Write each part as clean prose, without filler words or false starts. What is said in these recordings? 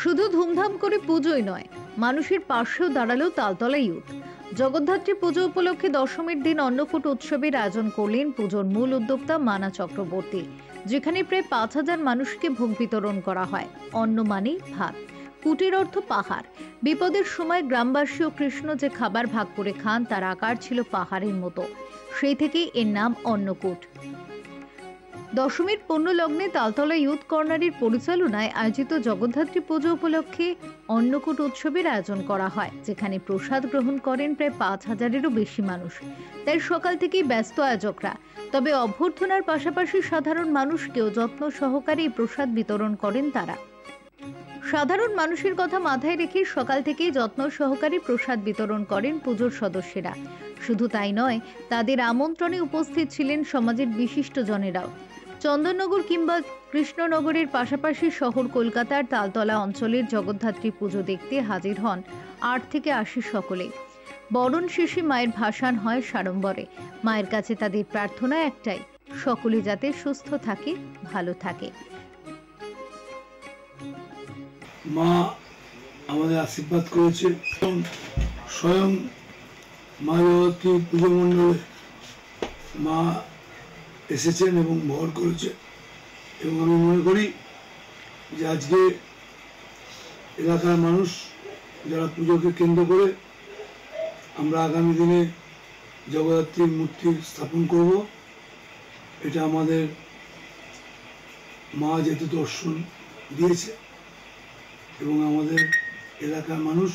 শুধু ধুমধাম করে পুজোই নয়, মানুষের পাশেও দাঁড়ালো তালতলা ইউথ। জগদ্ধাত্রী পুজো উপলক্ষে দশমীর দিন অন্নকূট উৎসবের আয়োজন করলেন পুজোর মূল উদ্যোক্তা মানা চক্রবর্তী, যেখানে প্রায় 5,000 মানুষকে ভোগ বিতরণ করা হয়। অন্ন মানে ভাত, কূটের অর্থ পাহাড়। বিপদের সময় গ্রামবাসী ও কৃষ্ণ যে খাবার ভাগ করে খান তার আকার ছিল পাহাড়ের মতো, সেই থেকেই এর নাম অন্নকূট। দশমীর পুণ্যলগ্নে তালতলা ইউথ কর্নারের পরিচালনায় আয়োজিত জগদ্ধাত্রী পুজো উপলক্ষে অন্নকূট উৎসবের আয়োজন করা হয়, যেখানে প্রসাদ গ্রহণ করেন প্রায় 5,000-এরও বেশি মানুষ। তাই সকাল থেকেই ব্যস্ত আয়োজকরা। তবে অভ্যর্থনার পাশাপাশি সাধারণ মানুষকেও যত্ন সহকারে এই প্রসাদ বিতরণ করেন তারা। সাধারণ মানুষের কথা মাথায় রেখে সকাল থেকেই যত্ন সহকারে প্রসাদ বিতরণ করেন পুজোর সদস্যরা। শুধু তাই নয়, তাদের আমন্ত্রণে উপস্থিত ছিলেন সমাজের বিশিষ্ট জনেরাও। চন্দননগর কিংবা কৃষ্ণনগরের পাশাপাশি শহর কলকাতার তালতলা অঞ্চলের জগদ্ধাত্রী পুজো দেখতে হাজির হন 8 থেকে 80 সকলেই। বরণ শেষে মায়ের ভাসান হয় সাড়ম্বরে। মায়ের কাছে তাদের প্রার্থনা একটাই, সকলে যাতে সুস্থ থাকে, ভালো থাকে। মা আমাদের আশীর্বাদ করেছে। স্বয়ং মা জগদ্ধাত্রী পুজো মণ্ডলে মা এসেছেন এবং ভর করেছে। এবং আমি মনে করি যে আজকে এলাকার মানুষ যারা পুজোকে কেন্দ্র করে আমরা আগামী দিনে জগদ্ধাত্রীর মূর্তি স্থাপন করব, এটা আমাদের মা যেহেতু দর্শন দিয়েছে এবং আমাদের এলাকার মানুষ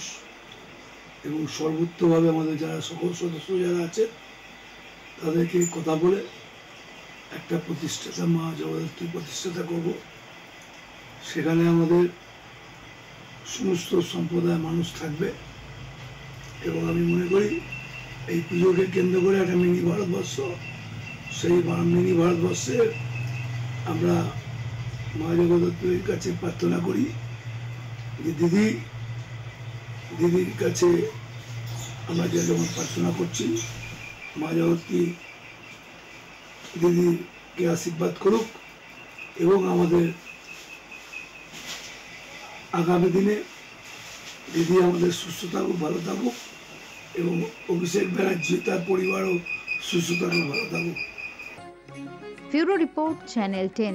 এবং সর্বোত্তভাবে আমাদের যারা সকল সদস্য যারা আছে তাদেরকে কথা বলে একটা প্রতিষ্ঠাতা মা জগদ্ধাত্রী প্রতিষ্ঠাতা করব। সেখানে আমাদের সমস্ত সম্প্রদায়ের মানুষ থাকবে এবং আমি মনে করি এই পুজোকে কেন্দ্র করে একটা মিনি ভারতবর্ষ, সেই মিনি ভারতবর্ষে আমরা মা জগদ্ধাত্রীর কাছে প্রার্থনা করি যে দিদির কাছে আমরা যেমন প্রার্থনা করছি, মা জগদ্ধাত্রী দিদিকে আশীর্বাদ করুক এবং আমাদের আগামী দিনে দিদি আমাদের সুস্থ থাকুক, ভালো থাকুক এবং অভিষেক ব্যানার্জি তার পরিবারও সুস্থ থাকুক, ভালো থাকুক। Bureau report, channel 10।